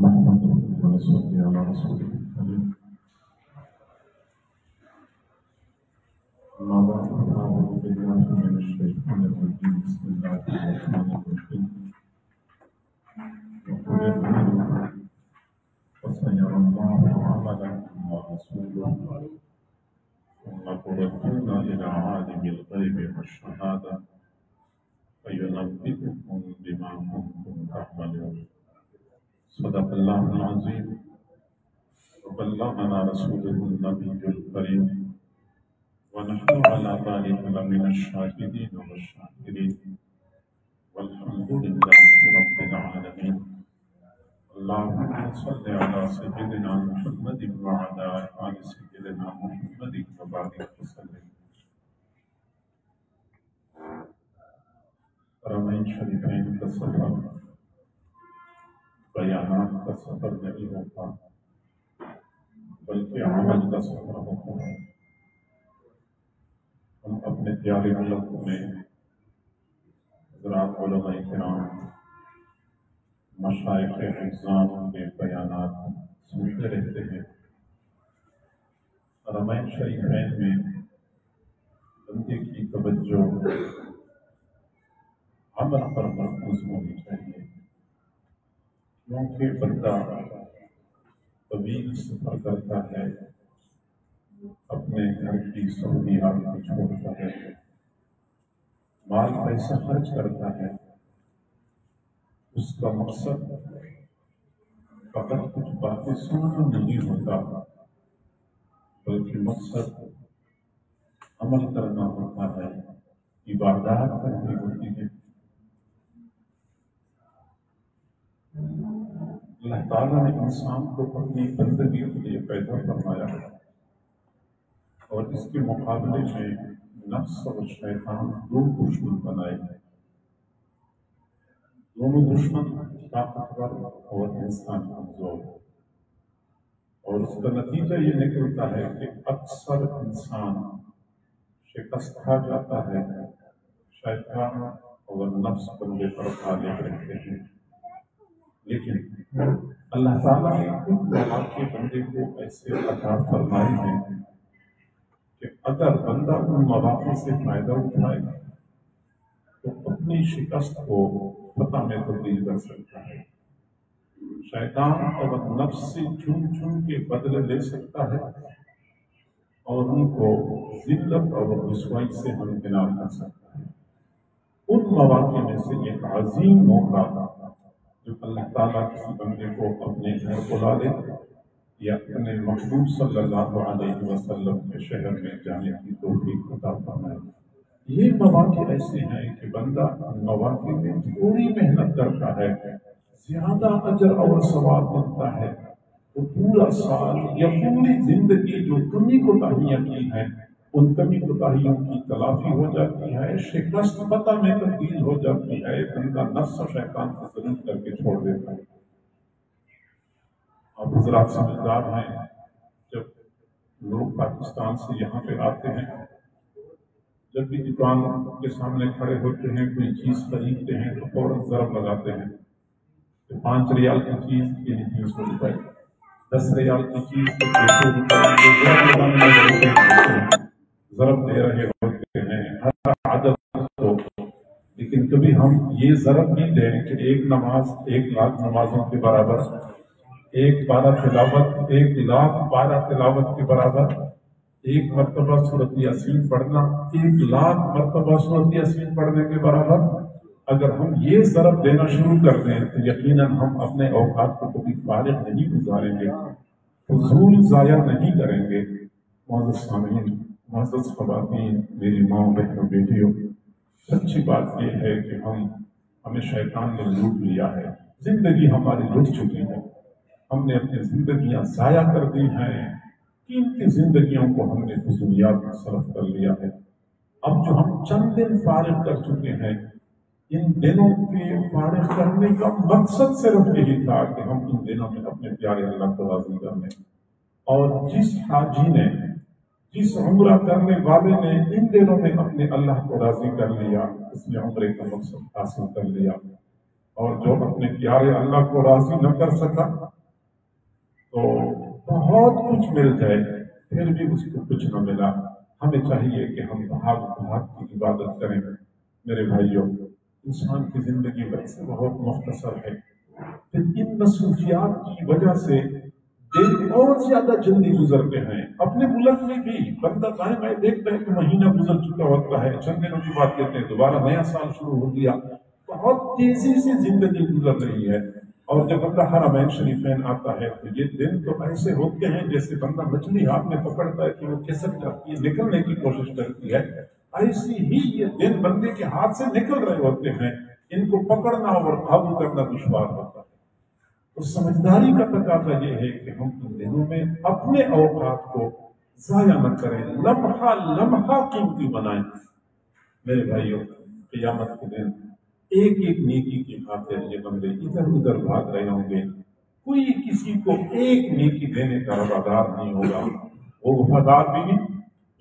نحمده ونصلي على رسوله الكريم. أما بعد فأعوذ بالله من الشيطان الرجيم. بسم الله الرحمن الرحيم. وقل اعملوا فسيرى الله عملكم ورسوله ثم تردون إلى عالم الغيب والشهادة فينبئكم بما كنتم تعملون. صدق الله العظيم وبلغنا رسوله النبي الكريم ونحن على ذلك لمن الشاهدين والشاكرين والحمد لله رب العالمين. اللهم صل على سيدنا محمد وعلى آل سيدنا محمد وبارك وسلم. حرمین شریفین کا سفر بیانات کا سفر نہیں ہوتا بلکہ عمل کا سفر ہوتا ہے. ہم اپنے پیارے ملک میں حضرات علماء کرام مشائخ اعظام کے بیانات سنتے رہتے ہیں. حرمین شریفین میں بندے کی توجہ عمل پر مرکوز ہونی چاہیے، کیونکہ بندہ طویل سفر کرتا ہے، اپنے گھر کی سہولیات کو چھوڑتا ہے، مال پیسہ خرچ کرتا ہے. اس کا مقصد فقط کچھ باتیں سننا نہیں ہوتا بلکہ مقصد عمل کرنا ہوتا ہے، عبادات کرنی ہوتی ہے. اللہ تعالیٰ نے انسان کو اپنی بندگی کے لیے پیدا فرمایا ہے اور اس کے مقابلے میں نفس اور شیطان دو دشمن بنائے ہیں. دونوں دشمن طاقتور اور انسان کمزور، اور اس کا نتیجہ یہ نکلتا ہے کہ اکثر انسان شکست کھا جاتا ہے. شیطان اور نفس بندے پر غالب رہتے ہیں. لیکن اللہ تعالیٰ نے کچھ مواقع بندے کو ایسے عطا فرمائے ہیں کہ اگر بندہ ان مواقع سے فائدہ اٹھائے تو اپنی شکست کو فتح میں تبدیل کر سکتا ہے. شیطان اور نفس سے چن چن کے بدلے لے سکتا ہے اور ان کو ذلت اور رسوائی سے ہمکنار کر سکتا ہے. ان مواقع میں سے ایک عظیم موقع جو اللہ تعالیٰ کسی بندے کو اپنے گھر بلا لے یا اپنے محبوب صلی اللہ علیہ وسلم کے شہر میں جانے کی توفیق عطا فرمائے. یہ مواقع ایسے ہیں کہ بندہ ان مواقع میں تھوڑی محنت کرتا ہے، زیادہ اجر اور ثواب ملتا ہے. تو پورا سال یا پوری زندگی جو کمی کوتاہیاں کی ہیں ان کمی کوتاہیوں کی تلافی ہو جاتی ہے، شکست فتح میں تبدیل ہو جاتی ہے. بندہ نفس و شیطان کو ظلم کر کے چھوڑ دیتا ہے. آپ حضرات سمجھدار ہیں، جب لوگ پاکستان سے یہاں پہ آتے ہیں، جب بھی دکان کے سامنے کھڑے ہوتے ہیں کوئی چیز خریدتے ہیں تو فوراً ضرب لگاتے ہیں کہ 5 ریال کی چیز کے لیے 300 روپئے، 10 ریال کی چیز کے 200 روپئے ضرب دے رہے ہوتے ہیں ہر عادت کو. لیکن کبھی ہم یہ ضرب نہیں دیں کہ ایک نماز 1,00,000 نمازوں کے برابر، 1 پارہ تلاوت 1,00,000 پارہ تلاوت کے برابر، 1 مرتبہ سورۃ یاسین پڑھنا 1,00,000 مرتبہ سورۃ یاسین پڑھنے کے برابر. اگر ہم یہ ضرب دینا شروع کر دیں تو یقیناً ہم اپنے اوقات کو کبھی فارغ نہیں گزاریں گے، فضول ضائع نہیں کریں گے. معزز سامعین، معزز خواتین، میری ماں بہنوں بیٹیوں، سچی بات یہ ہے کہ ہمیں شیطان نے لوٹ لیا ہے. زندگی ہماری لٹ چکی ہے. ہم نے اپنی زندگیاں ضائع کر دی ہیں. قیمتی زندگیوں کو ہم نے فضولیات میں صرف کر لیا ہے. اب جو ہم چند دن فارغ کر چکے ہیں، ان دنوں کے فارغ کرنے کا مقصد صرف یہی تھا کہ ہم ان دنوں میں اپنے پیارے اللہ کو راضی کر لیں. اور جس حاجی نے، جس عمرہ کرنے والے نے ان دنوں میں اپنے اللہ کو راضی کر لیا، اس نے عمرے کا مقصد حاصل کر لیا. اور جو اپنے پیارے اللہ کو راضی نہ کر سکا تو بہت کچھ مل جائے پھر بھی اس کو کچھ نہ ملا. ہمیں چاہیے کہ ہم بھاگ بھاگ کی عبادت کریں. میرے بھائیوں، انسان کی زندگی ویسے بہت مختصر ہے، پھر ان مصروفیات کی وجہ سے دن اور زیادہ جلدی گزرتے ہیں. اپنے ملک میں بھی بندہ دائیں بائیں دیکھتا ہے کہ مہینہ گزر چکا ہوتا ہے، چند دنوں کی بات کہتے ہیں دوبارہ نیا سال شروع ہو گیا. بہت تیزی سے زندگی گزر رہی ہے. اور جب بندہ حرمین شریفین آتا ہے تو یہ دن تو ایسے ہوتے ہیں جیسے بندہ مچھلی ہاتھ میں پکڑتا ہے کہ وہ کسک جاتی ہے، نکلنے کی کوشش کرتی ہے، ایسی ہی یہ دن بندے کے ہاتھ سے نکل رہے ہوتے ہیں. ان کو پکڑنا اور قابو کرنا دشوار ہوتا ہے. تو سمجھداری کا تقاضا یہ ہے کہ ہم ان دنوں میں اپنے اوقات کو ضائع نہ کریں، لمحہ لمحہ قیمتی بنائیں. میرے بھائیوں، قیامت کے دن ایک ایک نیکی کی خاطر یہ بندے ادھر ادھر بھاگ رہے ہوں گے. کوئی کسی کو ایک نیکی دینے کا روادار نہیں ہوگا. وہ وفادار بیوی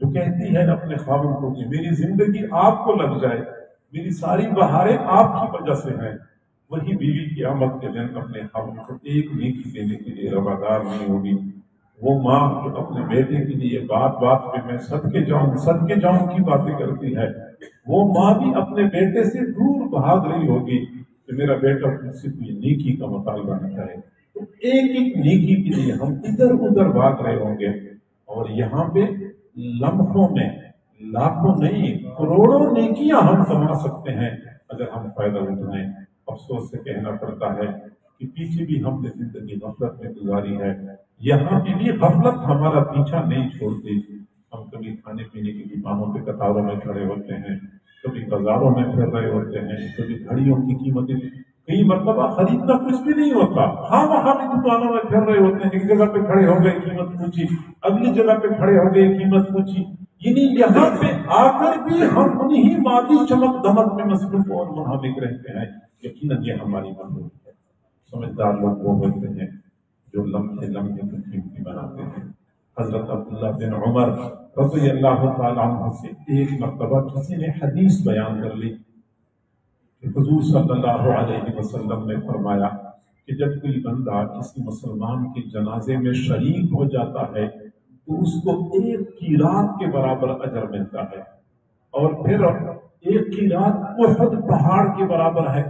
جو کہتی ہے اپنے خاوند کو کہ میری زندگی آپ کو لگ جائے، میری ساری بہاریں آپ کی وجہ سے ہیں، وہی بیوی قیامت کے دن اپنے خاوند کو ایک نیکی دینے کے لیے روادار نہیں ہوگی. وہ ماں جو اپنے بیٹے کے لیے بات بات پہ میں صدقے جاؤں کی باتیں کرتی ہے، وہ ماں بھی اپنے بیٹے سے دور بھاگ رہی ہوگی کہ میرا بیٹا مجھ سے کوئی نیکی کا مطالبہ نہ کرے. تو ایک ایک نیکی کے لیے ہم ادھر ادھر بھاگ رہے ہوں گے. اور یہاں پہ لمحوں میں لاکھوں نہیں کروڑوں نیکیاں ہم کما سکتے ہیں اگر ہم فائدہ اٹھائیں. افسوس سے کہنا پڑتا ہے کہ پیچھے بھی ہم نے زندگی غفلت میں گزاری ہے. یہاں پہ بھی غفلت ہمارا پیچھا نہیں چھوڑتی. ہم کبھی کھانے پینے کی دکانوں پہ قطاروں میں کھڑے ہوتے ہیں، کبھی بازاروں میں پھر رہے ہوتے ہیں، کبھی گھڑیوں کی قیمتیں کئی مرتبہ خریدنا کچھ بھی نہیں ہوتا، ہاں وہاں بھی دکانوں میں پھر رہے ہوتے ہیں. ایک جگہ پہ کھڑے ہو گئے قیمت پوچھی، اگلی جگہ پہ کھڑے ہو گئے قیمت پوچھی. یعنی یہاں پہ آ کر بھی ہم انہی مادی چمک دمک میں مصروف اور منہمک رہتے ہیں. یقیناً یہ ہماری مضبوط ہے. سمجھدار لوگ وہ ہوتے ہیں جو لمحے لمحے کو قیمتی بناتے ہیں. حضرت عبداللہ بن عمر رضی اللہ تعالیٰ عنہ سے ایک مرتبہ کسی نے حدیث بیان کر لی کہ حضور صلی اللہ علیہ وسلم نے فرمایا کہ جب کوئی بندہ کسی مسلمان کے جنازے میں شریک ہو جاتا ہے تو اس کو ایک قیراط کے برابر اجر ملتا ہے، اور پھر ایک قیراط احد پہاڑ کے برابر ہے.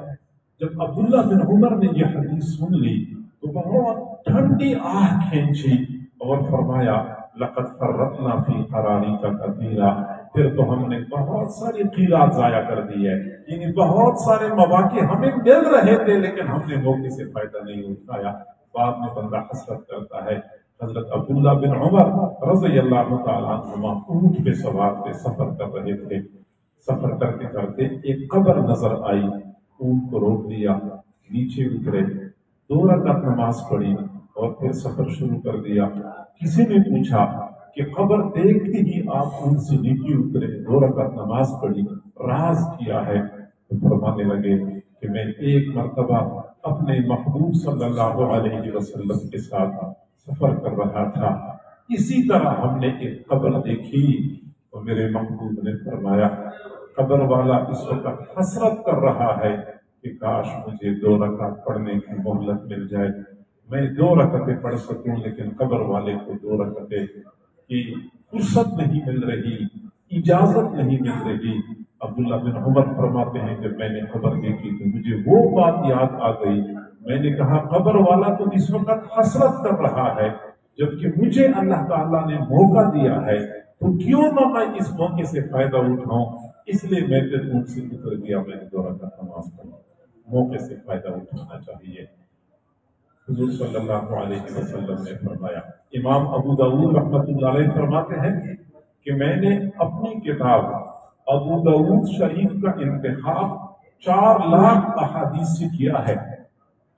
جب عبداللہ بن عمر نے یہ حدیث سن لی تو بہت ٹھنڈی آہ کھینچی اور فرمایا لقد فرطنا فی قراریط کثیرا. پھر تو ہم نے بہت ساری قیراط ضائع کر دی ہے. یعنی بہت سارے مواقع ہمیں مل رہے تھے لیکن ہم نے موقع سے فائدہ نہیں اٹھایا. بعد میں بندہ حسرت کرتا ہے. حضرت عبداللہ بن عمر رضی اللہ تعالیٰ عنہما اونٹ پہ سوار تھے، سفر کر رہے تھے. سفر کرتے کرتے ایک قبر نظر آئی، اونٹ کو روک لیا، نیچے اترے، 2 رکعت نماز پڑھی اور پھر سفر شروع کر دیا. کسی نے پوچھا کہ قبر دیکھتے ہی آپ اونٹ سے نیچے اترے، 2 رکعت نماز پڑھی، راز کیا ہے؟ تو فرمانے لگے کہ میں ایک مرتبہ اپنے محبوب صلی اللہ علیہ وسلم کے ساتھ سفر کر رہا تھا، اسی طرح ہم نے ایک قبر دیکھی تو میرے محبوب نے فرمایا قبر والا اس وقت حسرت کر رہا ہے کہ کاش مجھے 2 رکعت پڑھنے کی مہلت مل جائے، میں 2 رکعتیں پڑھ سکوں، لیکن قبر والے کو 2 رکعتیں کی فرصت نہیں مل رہی، اجازت نہیں مل رہی. عبداللہ بن عمر فرماتے ہیں جب میں نے قبر دیکھی تو مجھے وہ بات یاد آ گئی. میں نے کہا قبر والا تو اس وقت حسرت کر رہا ہے جبکہ مجھے اللہ تعالیٰ نے موقع دیا ہے، تو کیوں نہ میں اس موقع سے فائدہ اٹھاؤں. اس لیے میں پھر اونٹ سے اتر گیا، میں نے 2 رکعت نماز پڑھی. موقع سے فائدہ اٹھانا چاہیے. حضور صلی اللہ علیہ وسلم نے فرمایا، امام ابو داؤد رحمۃ اللہ علیہ فرماتے ہیں کہ میں نے اپنی کتاب ابو داؤد شریف کا انتخاب 4 لاکھ احادیث سے کیا ہے.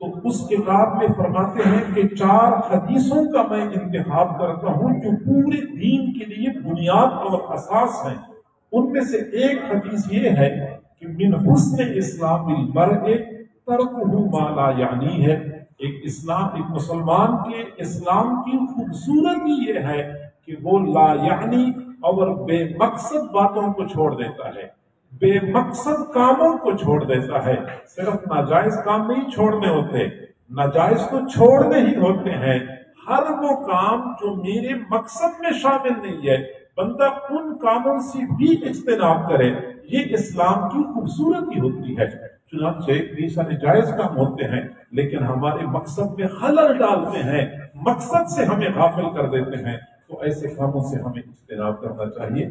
تو اس کتاب میں فرماتے ہیں کہ 4 حدیثوں کا میں انتخاب کرتا ہوں جو پورے دین کے لیے بنیاد اور اساس ہیں. ان میں سے ایک حدیث یہ ہے کہ من حسن اسلام المرء ترکہ ما لا یعنی ہے. ایک مسلمان کے اسلام کی خوبصورتی یہ ہے کہ وہ لا یعنی اور بے مقصد باتوں کو چھوڑ دیتا ہے. بے مقصد کاموں کو چھوڑ دیتا ہے. صرف ناجائز کام نہیں چھوڑنے ہوتے، ناجائز تو چھوڑنے ہی ہوتے ہیں. ہر وہ کام جو میرے مقصد میں شامل نہیں ہے، بندہ ان کاموں سے بھی اجتناب کرے. یہ اسلام کی خوبصورتی ہوتی ہے. چنانچہ یہ سارے جائز کام ہوتے ہیں لیکن ہمارے مقصد میں خلل ڈالتے ہیں، مقصد سے ہمیں غافل کر دیتے ہیں. تو ایسے کاموں سے ہمیں اجتناب کرنا چاہیے.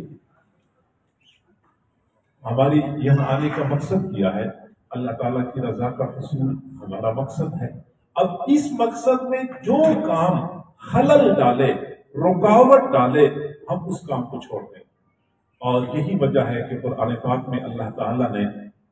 ہماری یہاں آنے کا مقصد کیا ہے؟ اللہ تعالیٰ کی رضا کا حصول ہمارا مقصد ہے. اب اس مقصد میں جو کام خلل ڈالے، رکاوٹ ڈالے، ہم اس کام کو چھوڑ دیں. اور یہی وجہ ہے کہ قرآن پاک میں اللہ تعالیٰ نے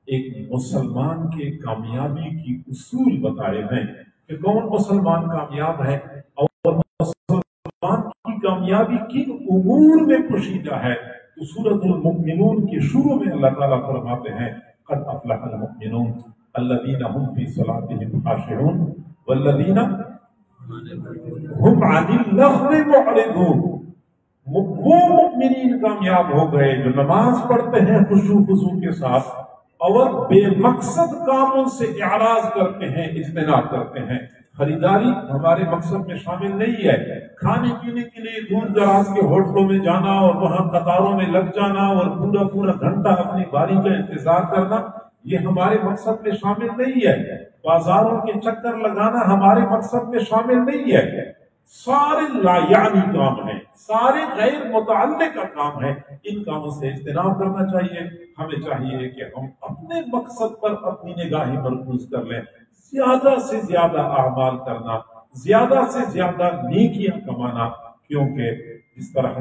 ایک مسلمان کے کامیابی کی اصول بتائے ہیں کہ کون مسلمان کامیاب ہے اور مسلمان کی کامیابی کن امور میں پوشیدہ ہے. تو سورۃ المؤمنون کے شروع میں اللہ تعالیٰ فرماتے ہیں قد افلح المؤمنون الذین هم فی صلاتهم خاشعون والذین هم عن اللغو معرضون. وہ مؤمنین کامیاب ہو گئے جو نماز پڑھتے ہیں خشوع خضوع کے ساتھ اور بے مقصد کاموں سے اعراض کرتے ہیں، اجتناب کرتے ہیں. خریداری ہمارے مقصد میں شامل نہیں ہے. کھانے پینے کے لیے دور دراز کے ہوٹلوں میں جانا اور وہاں قطاروں میں لگ جانا اور پورا پورا گھنٹہ اپنی باری کا انتظار کرنا، یہ ہمارے مقصد میں شامل نہیں ہے. بازاروں کے چکر لگانا ہمارے مقصد میں شامل نہیں ہے. سارے لا یعنی کام ہیں، سارے غیر متعلق کام ہیں. ان کاموں سے اجتناب کرنا چاہیے. ہمیں چاہیے کہ ہم اپنے مقصد پر اپنی نگاہیں مرکوز کر لیں. زیادہ سے زیادہ اعمال کرنا، زیادہ سے زیادہ نیکیاں کمانا. کیونکہ اس طرح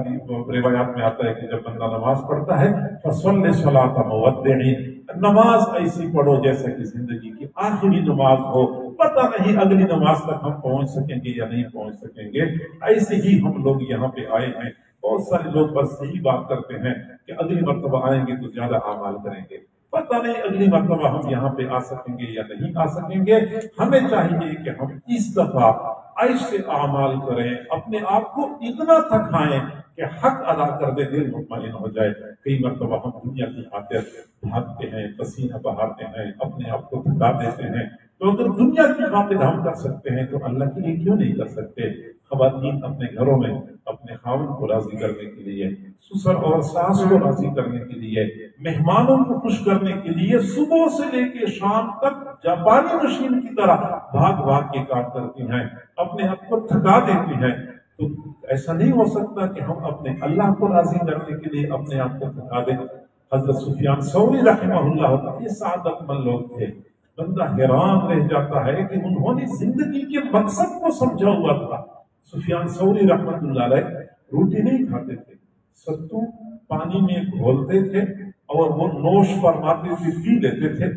روایات میں آتا ہے کہ جب بندہ نماز پڑھتا ہے فَصَلِّ صَلَاةَ مُوَدِّعٍ، نماز ایسی پڑھو جیسا کہ زندگی کی آخری نماز ہو. پتہ نہیں اگلی نماز تک ہم پہنچ سکیں گے یا نہیں پہنچ سکیں گے. ایسے ہی ہم لوگ یہاں پہ آئے ہیں. بہت سارے لوگ بس یہی بات کرتے ہیں کہ اگلی مرتبہ آئیں گے تو زیادہ اعمال کریں گے. پتہ نہیں اگلی مرتبہ ہم یہاں پہ آ سکیں گے یا نہیں آ سکیں گے. ہمیں چاہیے کہ ہم اس دفعہ ایسے اعمال کریں، اپنے آپ کو اتنا تھکائیں کہ حق ادا کر دے، دل مطمئن ہو جائے. کئی مرتبہ ہم دنیا کی خاطر بھاگتے ہیں، پسینہ بہاتے ہیں، اپنے آپ کو تھکا دیتے ہیں. تو اگر دنیا کی خاطر ہم کر سکتے ہیں تو اللہ کے لیے کیوں نہیں کر سکتے؟ خواتین اپنے گھروں میں اپنے خاوند کو راضی کرنے کے لیے، سسر اور ساس کو راضی کرنے کے لیے، مہمانوں کو خوش کرنے کے لیے صبح سے لے کے شام تک جاپانی مشین کی طرح بھاگ بھاگ کے کام کرتی ہیں، اپنے آپ کو تھکا دیتی ہیں. تو ایسا نہیں ہو سکتا کہ ہم اپنے اللہ کو راضی کرنے کے لیے اپنے آپ کو تھکا دیں. حضرت سفیان ثوری رحمہ اللہ یہ سعادت مند لوگ تھے. بندہ حیران رہ جاتا ہے کہ انہوں نے زندگی کے مقصد کو سمجھا ہوا تھا. سفیان ثوری رحمۃ اللہ علیہ روٹی نہیں کھاتے تھے، ستو پانی میں گھولتے تھے اور وہ نوش فرماتے تھے، پی لیتے تھے.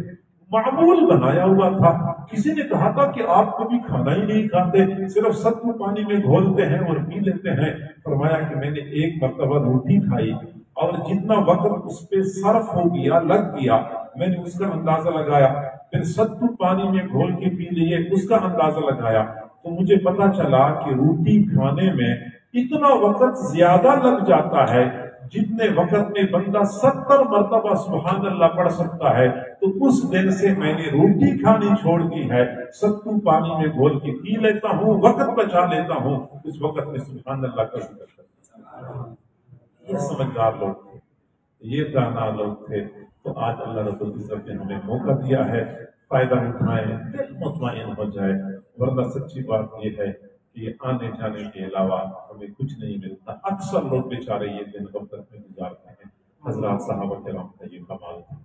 معمول بنایا ہوا تھا. کسی نے کہا تھا کہ آپ کبھی کھانا ہی نہیں کھاتے، صرف ستو پانی میں گھولتے ہیں اور پی لیتے ہیں. فرمایا کہ میں نے ایک مرتبہ روٹی کھائی اور جتنا وقت اس پہ صرف ہو گیا، لگ گیا، میں نے اس کا اندازہ لگایا. پھر ستو پانی میں گھول کے پی لیے، اس کا اندازہ لگایا تو مجھے پتا چلا کہ روٹی کھانے میں اتنا وقت زیادہ لگ جاتا ہے جتنے وقت میں بندہ 70 مرتبہ سبحان اللہ پڑھ سکتا ہے. تو اس دن سے میں نے روٹی کھانی چھوڑ دی ہے، ستو پانی میں گھول کے پی لیتا ہوں، وقت بچا لیتا ہوں، اس وقت میں سبحان اللہ کا ذکر کرتا ہوں. یہ سمجھدار لوگ تھے، یہ دانا لوگ تھے. تو آج اللہ رب العزت نے ہمیں موقع دیا ہے، فائدہ اٹھائیں، دل مطمئن ہو جائے. ورنہ سچی بات یہ ہے کہ یہ آنے جانے کے علاوہ ہمیں کچھ نہیں ملتا. اکثر لوگ بیچارے یہ دن غفلت میں گزارتے ہیں. حضرات صحابہ کرام کا یہ کمال تھا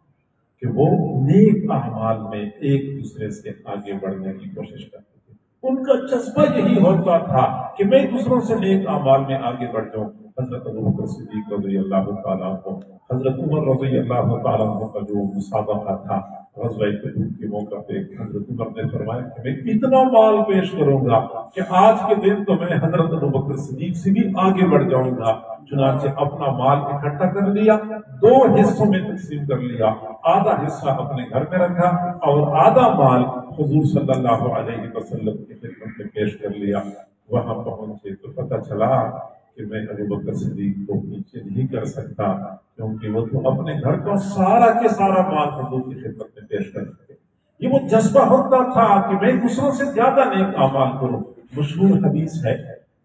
کہ وہ نیک اعمال میں ایک دوسرے سے آگے بڑھنے کی کوشش کرتے تھے. ان کا جذبہ یہی ہوتا تھا کہ میں دوسروں سے نیک اعمال میں آگے بڑھ جاؤں. حضرت ابوبکر صدیق رضی اللہ تعالیٰ عنہ، حضرت عمر رضی اللہ تعالیٰ عنہ کا جو مسابقہ تھا غزوہ تبوک کے موقع پہ، حضرت عمر نے فرمایا کہ میں اتنا مال پیش کروں گا کہ آج کے دن تو میں حضرت ابوبکر صدیق سے بھی آگے بڑھ جاؤں گا. چنانچہ اپنا مال اکٹھا کر لیا، 2 حصوں میں تقسیم کر لیا. آدھا حصہ اپنے گھر میں رکھا اور آدھا مال حضور صلی اللہ علیہ وسلم کی خدمت میں پیش کر لیا. وہاں پہنچے تو پتہ چلا کہ میں ابو بکر صدیق کو پیچھے نہیں کر سکتا، کیونکہ وہ تو اپنے گھر کا سارا کے سارا مال حضور کی خدمت میں پیش کر سکتے۔ یہ وہ جذبہ ہوتا تھا کہ میں دوسروں سے زیادہ نیک اعمال کروں۔ مشہور حدیث ہے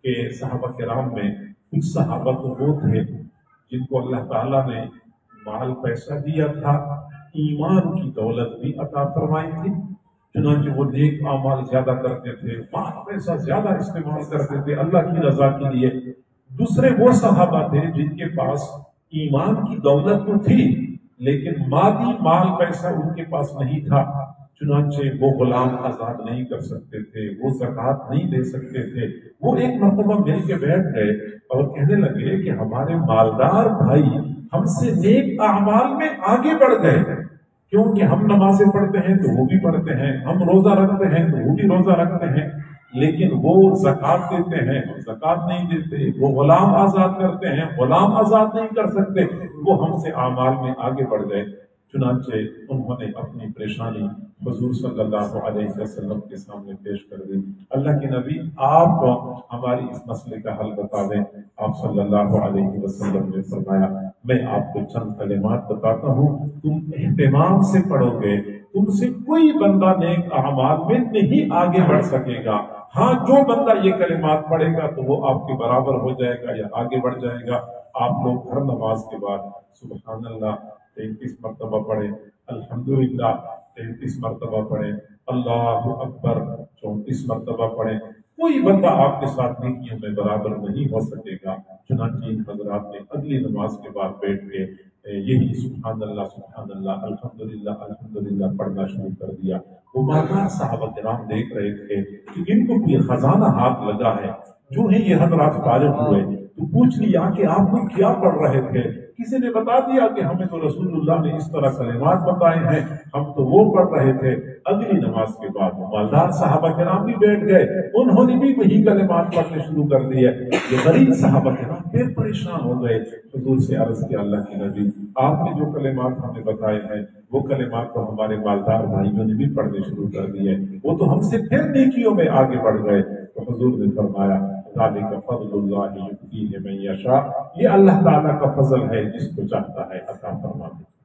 کہ صحابہ کرام میں کچھ صحابہ تو وہ تھے جن کو اللہ تعالیٰ نے مال پیسہ دیا تھا، ایمان کی دولت بھی عطا فرمائی تھی، چنانچہ وہ نیک اعمال زیادہ کرتے تھے، مال پیسہ زیادہ استعمال کرتے تھے اللہ کی رضا کے لیے۔ دوسرے وہ صحابہ تھے جن کے پاس ایمان کی دولت تو تھی لیکن مادی مال پیسہ ان کے پاس نہیں تھا، چنانچہ وہ غلام آزاد نہیں کر سکتے تھے، وہ زکوٰۃ نہیں دے سکتے تھے۔ وہ ایک مرتبہ مل کے بیٹھ گئے اور کہنے لگے کہ ہمارے مالدار بھائی ہم سے نیک اعمال میں آگے بڑھ گئے، کیونکہ ہم نمازیں پڑھتے ہیں تو وہ بھی پڑھتے ہیں، ہم روزہ رکھتے ہیں تو وہ بھی روزہ رکھتے ہیں، لیکن وہ زکوٰۃ دیتے ہیں ہم زکوٰۃ نہیں دیتے، وہ غلام آزاد کرتے ہیں غلام آزاد نہیں کر سکتے، وہ ہم سے اعمال میں آگے بڑھ گئے۔ چنانچہ انہوں نے اپنی پریشانی حضور صلی اللہ علیہ وسلم کے سامنے پیش کر دی۔ اللہ کے نبی آپ ہماری اس مسئلے کا حل بتا دیں۔ آپ صلی اللہ علیہ وسلم نے فرمایا میں آپ کو چند کلمات بتاتا ہوں، تم اہتمام سے پڑھو گے، تم سے کوئی بندہ نیک اعمال میں نہیں آگے بڑھ سکے گا۔ ہاں جو بندہ یہ کلمات پڑھے گا تو وہ آپ کے برابر ہو جائے گا یا آگے بڑھ جائے گا۔ آپ لوگ ہر نماز کے بعد سبحان اللہ 33 مرتبہ پڑھیں، الحمدللہ 33 مرتبہ پڑھیں، اللہ اکبر 34 مرتبہ پڑھیں۔ کوئی بندہ آپ کے ساتھ نیکیوں میں برابر نہیں ہو سکے گا۔ چنانچہ ان حضرات نے اگلی نماز کے بعد بیٹھ کے یہی سبحان اللہ الحمدللہ الحمدللہ پڑھنا شروع کر دیا۔ وہ مالدار صحابہ کرام دیکھ رہے تھے کہ ان کو کوئی خزانہ ہاتھ لگا ہے۔ جو ہی یہ حضرات فارغ ہوئے تو پوچھ لیا کہ آپ نے کیا پڑھ رہے تھے؟ کسی نے بتا دیا کہ ہمیں تو رسول اللہ نے اس طرح کلمات بتائے ہیں، ہم تو وہ پڑھ رہے تھے۔ اگلی نماز کے بعد مالدار صحابہ کرام بھی بیٹھ گئے، انہوں نے بھی وہی کلمات پڑھنے شروع کر دیے۔ یہ غریب صحابہ کرام پھر پریشان ہو گئے، حضور سے عرض کیا اللہ کے نبی آپ نے جو کلمات ہمیں بتائے ہیں وہ کلمات تو ہمارے مالدار بھائیوں نے بھی پڑھنے شروع کر دیے، وہ تو ہم سے پھر نیکیوں میں آگے بڑھ گئے۔ تو حضور نے فرمایا ذالک فضل اللہ یؤتیہ من یشاء، یہ اللہ تعالیٰ کا فضل ہے جس کو چاہتا ہے عطا فرماتا ہے،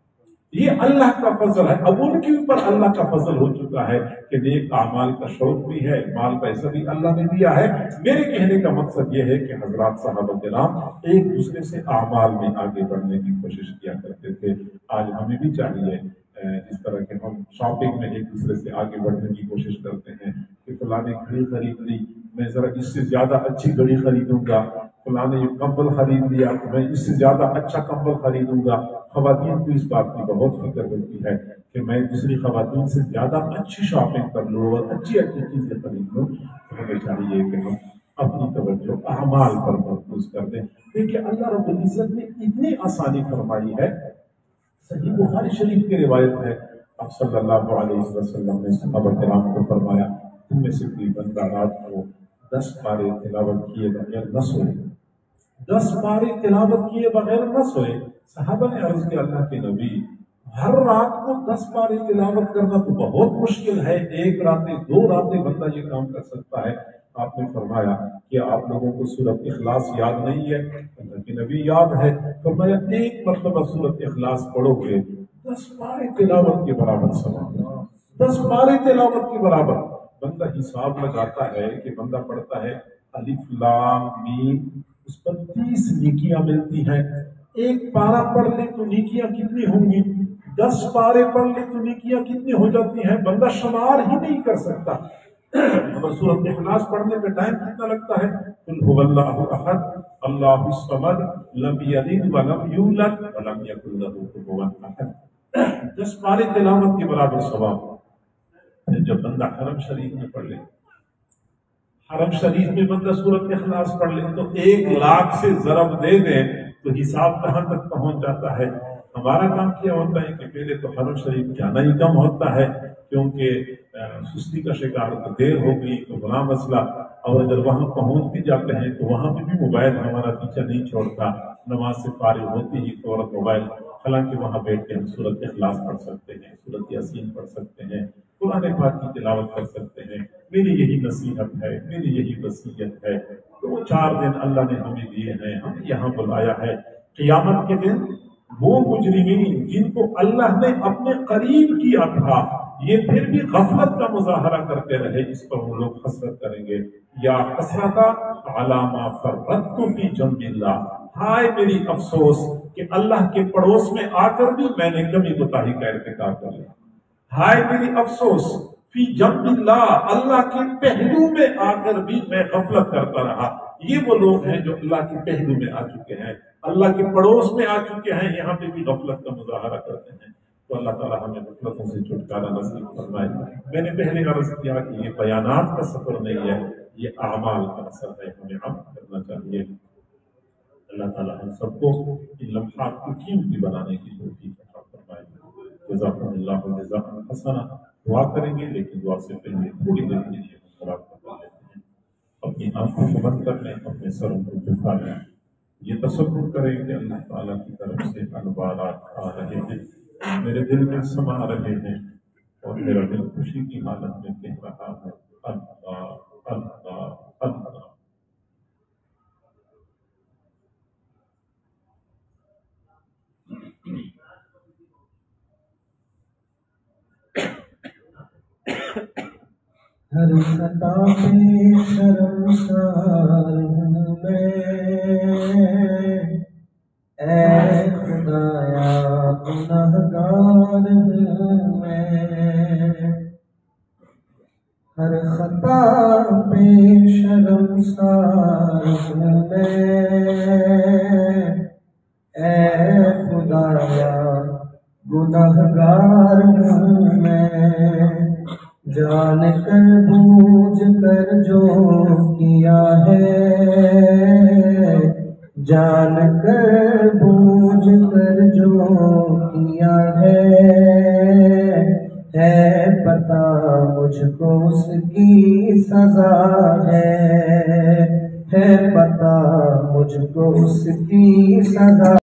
یہ اللہ کا فضل ہے۔ اب ان کے اوپر اللہ کا فضل ہو چکا ہے کہ نیک اعمال کا شوق بھی ہے، مال پیسہ بھی اللہ نے دیا ہے۔ میرے کہنے کا مقصد یہ ہے کہ حضرات صحابہ کرام ایک دوسرے سے اعمال میں آگے بڑھنے کی کوشش کیا کرتے تھے۔ آج ہمیں بھی چاہیے جس طرح کہ ہم شاپنگ میں ایک دوسرے سے آگے بڑھنے کی کوشش کرتے ہیں کہ فلاں نے گھڑی خرید لی، میں ذرا اس سے زیادہ اچھی گھڑی خریدوں گا، فلاں نے یہ کمبل خرید لیا تو میں اس سے زیادہ اچھا کمبل خریدوں گا۔ خواتین کو اس بات کی بہت فکر ہوتی ہے کہ میں دوسری خواتین سے زیادہ اچھی شاپنگ کر لوں اور اچھی چیزیں خرید لوں۔ تو ہمیں چاہیے کہ ہم اپنی توجہ اعمال پر مرکوز کر دیں۔ دیکھیے اللہ رب العزت نے اتنی آسانی فرمائی ہے، صحیح بخاری شریف کی روایت ہے، آپ صلی اللہ علیہ وسلم نے صحابہ کرام کو فرمایا تم میں سے کوئی بندہ رات کو 10 پارے تلاوت کیے بغیر نہ سوئے، 10 پارے تلاوت کیے بغیر نہ سوئے۔ صحابہ نے عرض کیا اللہ کے نبی ہر رات کو 10 پارے تلاوت کرنا تو بہت مشکل ہے، ایک راتیں 2 راتیں بندہ یہ کام کر سکتا ہے۔ آپ نے فرمایا کہ آپ لوگوں کو سورۃ اخلاص یاد نہیں ہے؟ اللہ کے نبی یاد ہے۔ فرمایا ایک مرتبہ سورۃ اخلاص پڑھو گے 10 پارے تلاوت کے برابر ثواب، 10 پارے تلاوت کے برابر۔ بندہ حساب لگاتا ہے کہ بندہ پڑھتا ہے الف لام میم، اس پر 30 نیکیاں ملتی ہیں۔ ایک پارہ پڑھ لے تو نیکیاں کتنی ہوں گی؟ 10 پارے پڑھ لے تو نیکیاں کتنی ہو جاتی ہیں؟ بندہ شمار ہی نہیں کر سکتا۔ اگر سورۃ اخلاص پڑھنے میں ٹائم کتنا لگتا ہے؟ قل هو اللہ احد اللہ الصمد لم یلد ولم یولد ولم یکن له کفوا احد، 10 پارے تلاوت کے برابر ثواب۔ جب بندہ حرم شریف میں پڑھ لے، حرم شریف میں بندہ سورۃ اخلاص پڑھ لے تو 1 لاکھ سے ضرب دے دیں تو حساب کہاں تک پہنچ جاتا ہے۔ ہمارا کام کیا ہوتا ہے کہ پہلے تو حرم شریف جانا ہی کم ہوتا ہے، کیونکہ سستی کا شکار تو دیر ہو گئی تو بڑا مسئلہ، اور اگر وہاں پہنچ بھی جاتے ہیں تو وہاں پہ بھی موبائل ہمارا پیچھا نہیں چھوڑتا، نماز سے فارغ ہوتے ہی فوراً موبائل، حالانکہ وہاں بیٹھ کے ہم سورۃ اخلاص پڑھ سکتے ہیں، سورۃ یاسین پڑھ سکتے ہیں، قرآن پاک کی تلاوت کر سکتے ہیں۔ میری یہی نصیحت ہے، میری یہی وصیت ہے، تو وہ 4 دن اللہ نے ہمیں دیے ہیں، ہمیں یہاں بلایا ہے۔ قیامت کے دن وہ مجرمین جن کو اللہ نے اپنے قریب کیا تھا، یہ پھر بھی غفلت کا مظاہرہ کرتے رہے، اس پر وہ لوگ حسرت کریں گے۔ یا حسرت علی ما فرطت فی جنب اللہ، ہائے میری افسوس کہ اللہ کے پڑوس میں آ کر بھی میں نے کمی کوتاہی کا ارتکاب کر لیا۔ ہائے میری افسوس فی جنب اللہ، اللہ کے پہلو میں آ کر بھی میں غفلت کرتا رہا۔ یہ وہ لوگ ہیں جو اللہ کے پہلو میں آ چکے ہیں، اللہ کے پڑوس میں آ چکے ہیں، یہاں پہ بھی غفلت کا مظاہرہ کرتے ہیں۔ تو اللہ تعالیٰ ہمیں غفلتوں سے چھٹکارا نصیب فرمائے۔ میں نے پہلے عرض کیا کہ یہ بیانات کا سفر نہیں ہے، یہ اعمال کا اثر ہے، ہمیں عمل کرنا چاہیے۔ اللہ تعالیٰ ہم سب کو ان لمحات کو قیمتی بنانے کی توفیق عطا فرمائے۔ جزاکم اللہ جزاء حسنہ۔ دعا کریں گے، لیکن دعا سے پہلے تھوڑی دیر کے لیے مراقبہ کر لیتے ہیں۔ اپنی آنکھوں کو بند کر لیں، اپنے سروں کو جھکا لیں، یہ تصور کریں کہ اللہ تعالیٰ کی طرف سے انوارات آ رہے ہیں، میرے دل میں سما رہے ہیں، اور میرا دل خوشی کی حالت میں کہہ رہا ہے اللہ اللہ اللہ۔ ہر خطا پہ شرمسار ہوں میں، اے خدایا گنہگار ہوں میں۔ ہر خطا پہ شرمسار ہوں میں، اے خدایا گنہگار ہوں میں۔ جان کر بوجھ کر جو کیا ہے، جان کر بوجھ کر جو کیا ہے پتہ مجھ کو اس کی سزا ہے پتہ مجھ کو اس کی سزا